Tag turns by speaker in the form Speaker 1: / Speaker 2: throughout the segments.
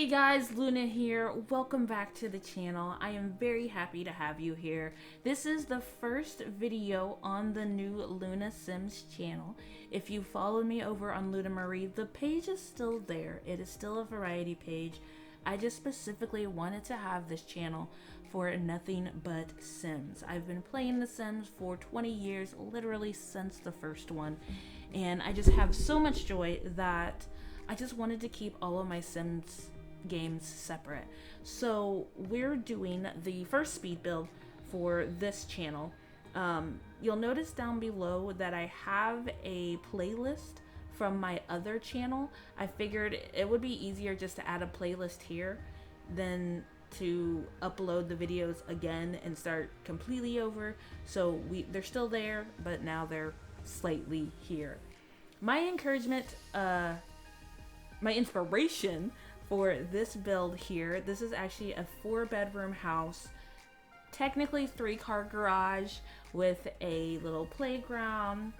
Speaker 1: Hey guys, Luna here. Welcome back to the channel. I am very happy to have you here. This is the first video on the new Luna Sims channel. If you followed me over on LunaMarie, the page is still there. It is still a variety page. I just specifically wanted to have this channel for nothing but Sims. I've been playing The Sims for 20 years, literally since the first one. And I just have so much joy that I just wanted to keep all of my Sims games separate. So we're doing the first speed build for this channel. You'll notice down below that I have a playlist from my other channel. I figured it would be easier just to add a playlist here than to upload the videos again and start completely over. So they're still there, but now they're slightly here. My encouragement, my inspiration for this build here, this is actually a 4-bedroom house, technically 3-car garage with a little playground,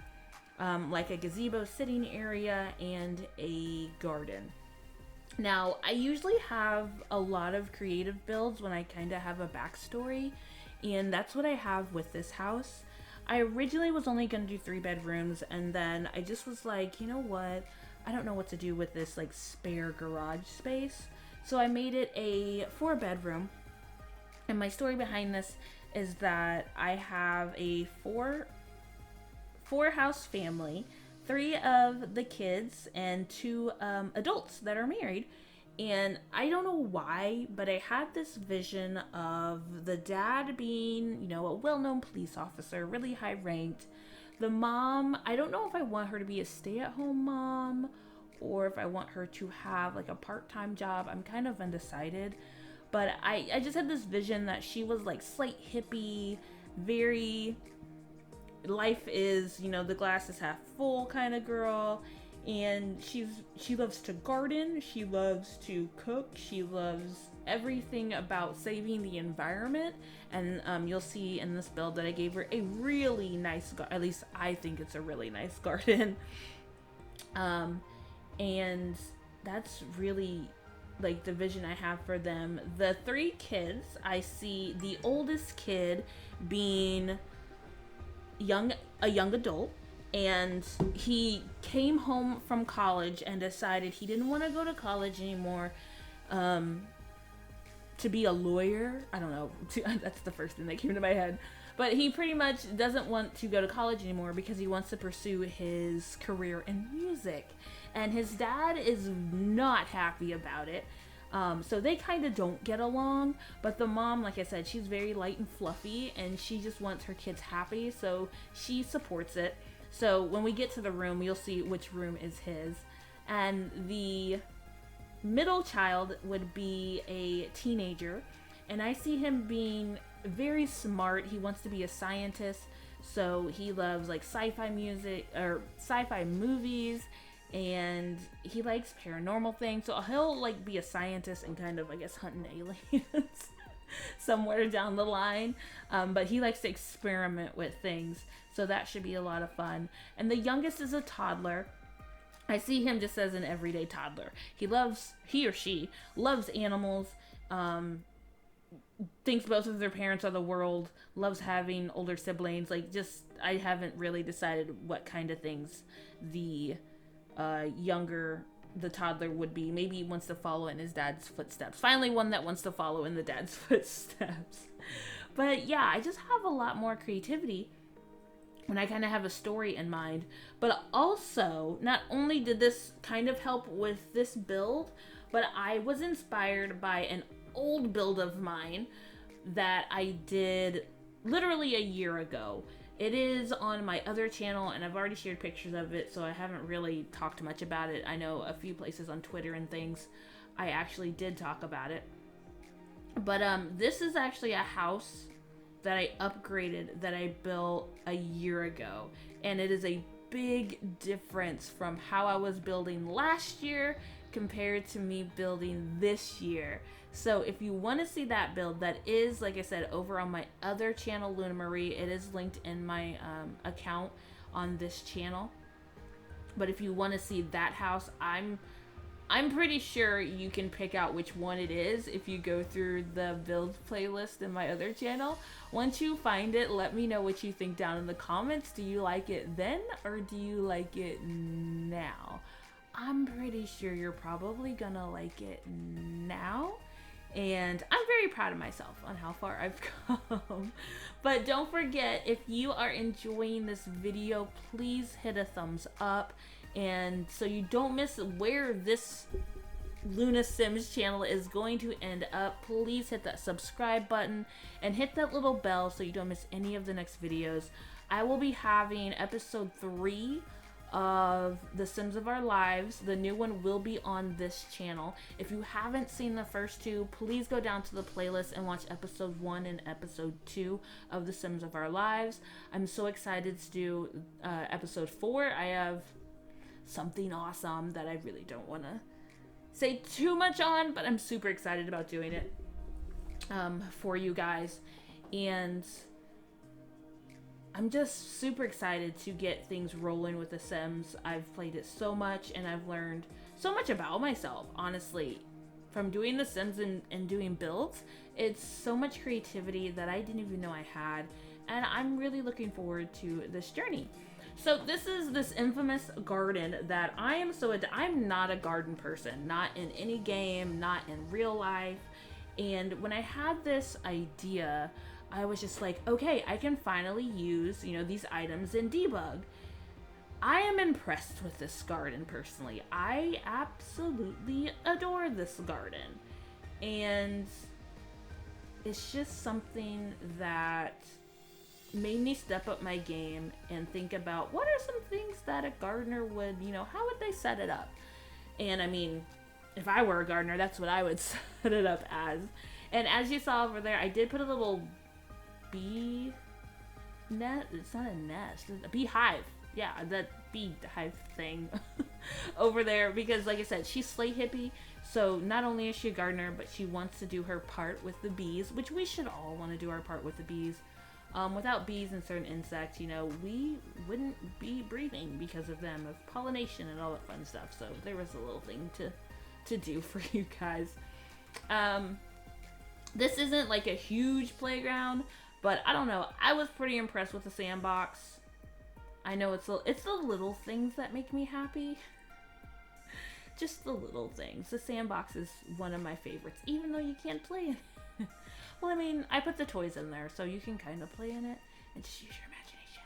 Speaker 1: like a gazebo sitting area and a garden. Now, I usually have a lot of creative builds when I kind of have a backstory, and that's what I have with this house. I originally was only going to do 3 bedrooms, and then I just was like, you know what? I don't know what to do with this like spare garage space. So I made it a 4-bedroom. And my story behind this is that I have a four house family, 3 of the kids and 2 adults that are married. And I don't know why, but I had this vision of the dad being, you know, a well-known police officer, really high ranked. The mom, I don't know if I want her to be a stay-at-home mom or if I want her to have like a part-time job. I'm kind of undecided, but I just had this vision that she was like slight hippie, very life is, you know, the glass is half full kind of girl. And she loves to garden, she loves to cook, she loves everything about saving the environment. And you'll see in this build that I gave her a really nice, at least I think it's a really nice garden. And that's really like the vision I have for them. The 3 kids, I see the oldest kid being a young adult. And he came home from college and decided he didn't want to go to college anymore to be a lawyer. I don't know. That's the first thing that came to my head. But he pretty much doesn't want to go to college anymore because he wants to pursue his career in music. And his dad is not happy about it. So they kind of don't get along. But the mom, like I said, she's very light and fluffy. And she just wants her kids happy. So she supports it. So when we get to the room, you'll see which room is his. And the middle child would be a teenager. And I see him being very smart. He wants to be a scientist. So he loves like sci-fi music or sci-fi movies. And he likes paranormal things. So he'll like be a scientist and kind of, I guess, hunting aliens somewhere down the line. But he likes to experiment with things. So that should be a lot of fun. And the youngest is a toddler. I see him just as an everyday toddler. He or she loves animals, thinks both of their parents are the world, loves having older siblings. Like, just, I haven't really decided what kind of things the toddler would be. Maybe he wants to follow in his dad's footsteps. Finally, one that wants to follow in the dad's footsteps. But yeah, I just have a lot more creativity when I kind of have a story in mind. But also, not only did this kind of help with this build, but I was inspired by an old build of mine that I did literally a year ago. It is on my other channel, and I've already shared pictures of it, so I haven't really talked much about it. I know a few places on Twitter and things I actually did talk about it. But this is actually a house that I upgraded, that I built a year ago. And it is a big difference from how I was building last year compared to me building this year. So if you want to see that build, that is, like I said, over on my other channel, LunaMarie. It is linked in my account on this channel. But if you want to see that house, I'm I'm pretty sure you can pick out which one it is if you go through the build playlist in my other channel. Once you find it, let me know what you think down in the comments. Do you like it then or do you like it now? I'm pretty sure you're probably gonna like it now. And I'm very proud of myself on how far I've come. But don't forget, if you are enjoying this video, please hit a thumbs up. And so you don't miss where this Luna Sims channel is going to end up, please hit that subscribe button and hit that little bell so you don't miss any of the next videos. I will be having episode 3 of The Sims of Our Lives. The new one will be on this channel. If you haven't seen the first 2, please go down to the playlist and watch episode 1 and episode 2 of The Sims of Our Lives. I'm so excited to do episode 4. I have something awesome that I really don't want to say too much on, but I'm super excited about doing it for you guys. And I'm just super excited to get things rolling with The Sims. I've played it so much and I've learned so much about myself, honestly, from doing The Sims and doing builds. It's so much creativity that I didn't even know I had, and I'm really looking forward to this journey. So this is this infamous garden that I'm not a garden person, not in any game, not in real life. And when I had this idea, I was just like, okay, I can finally use, these items in debug. I am impressed with this garden personally. I absolutely adore this garden. And it's just something that made me step up my game and think about what are some things that a gardener would, how would they set it up? And I mean, if I were a gardener, that's what I would set it up as. And as you saw over there, I did put a little bee net. It's not a nest, it's a beehive. Yeah, that beehive thing over there, because like I said, she's Slay Hippie. So not only is she a gardener, but she wants to do her part with the bees, which we should all want to do our part with the bees. Without bees and certain insects, we wouldn't be breathing because of them, of pollination and all that fun stuff. So there was a little thing to do for you guys. This isn't like a huge playground, but I don't know. I was pretty impressed with the sandbox. I know it's the little things that make me happy. Just the little things. The sandbox is one of my favorites, even though you can't play in it. Well, I mean, I put the toys in there, so you can kind of play in it and just use your imagination.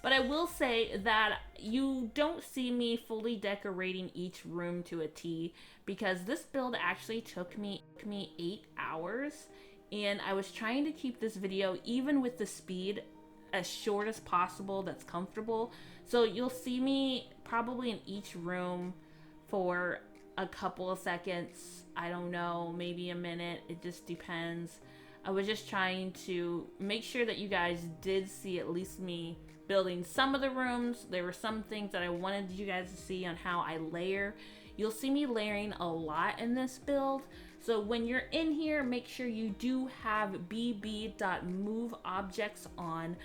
Speaker 1: But I will say that you don't see me fully decorating each room to a T, because this build actually took me 8 hours, and I was trying to keep this video, even with the speed, as short as possible that's comfortable. So you'll see me probably in each room for a couple of seconds, I don't know, maybe a minute, it just depends. I was just trying to make sure that you guys did see at least me building some of the rooms. There were some things that I wanted you guys to see on how I layer. You'll see me layering a lot in this build. So when you're in here, make sure you do have bb.move objects on.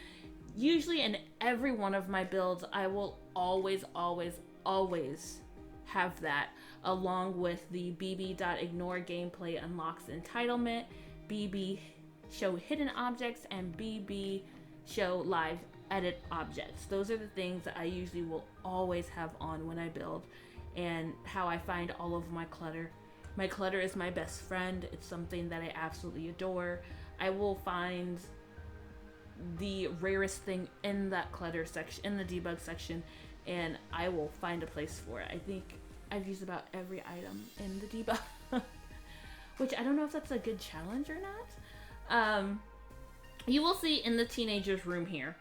Speaker 1: Usually in every one of my builds, I will always have that, along with the bb.ignore gameplay unlocks entitlement, bb show hidden objects, and bb show live edit objects. Those are the things that I usually will always have on when I build, and how I find all of my clutter. My clutter is my best friend. It's something that I absolutely adore. I will find the rarest thing in that clutter section, in the debug section, and I will find a place for it. I think I've used about every item in the debug, which I don't know if that's a good challenge or not. You will see in the teenager's room here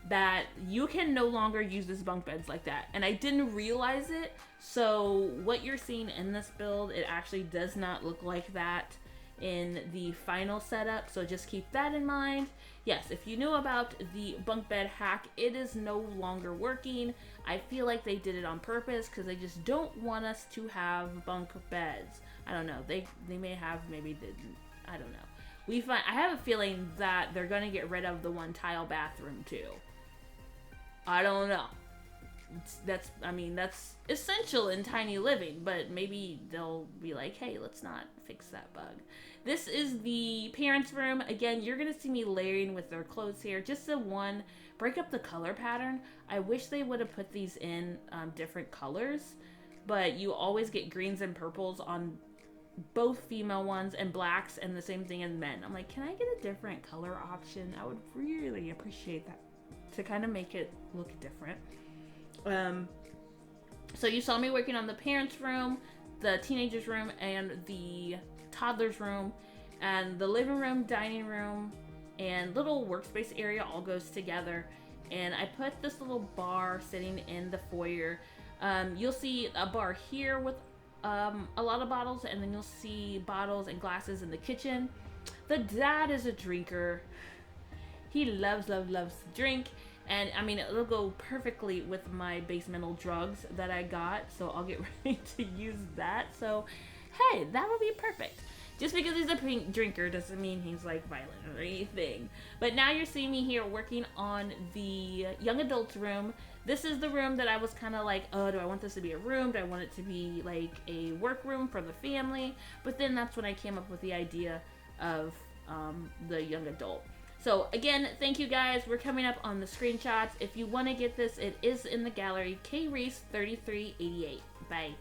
Speaker 1: that you can no longer use this bunk beds like that, and I didn't realize it. So what you're seeing in this build, it actually does not look like that in the final setup, so just keep that in mind. Yes, if you knew about the bunk bed hack, it is no longer working. I feel like they did it on purpose because they just don't want us to have bunk beds. I don't know, they may have, maybe didn't, I don't know. I have a feeling that they're gonna get rid of the one tile bathroom too. I don't know. I mean, that's essential in tiny living, but maybe they'll be like, hey, let's not fix that bug. This is the parents' room. Again, you're gonna see me layering with their clothes here, just to break up the color pattern. I wish they would have put these in different colors, but you always get greens and purples on both female ones and blacks, and the same thing in men. I'm like, can I get a different color option? I would really appreciate that to kind of make it look different. So you saw me working on the parents' room, the teenagers' room, and the toddlers' room, and the living room, dining room, and little workspace area all goes together. And I put this little bar sitting in the foyer. You'll see a bar here with a lot of bottles, and then you'll see bottles and glasses in the kitchen. The dad is a drinker. He loves to drink. And I mean, it'll go perfectly with my basemental drugs that I got, so I'll get ready to use that. So, hey, that would be perfect. Just because he's a pink drinker doesn't mean he's like violent or anything. But now you're seeing me here working on the young adults room. This is the room that I was kind of like, oh, do I want this to be a room? Do I want it to be like a work room for the family? But then that's when I came up with the idea of the young adult. So again, thank you guys. We're coming up on the screenshots. If you want to get this, it is in the gallery. KReese3388. Bye.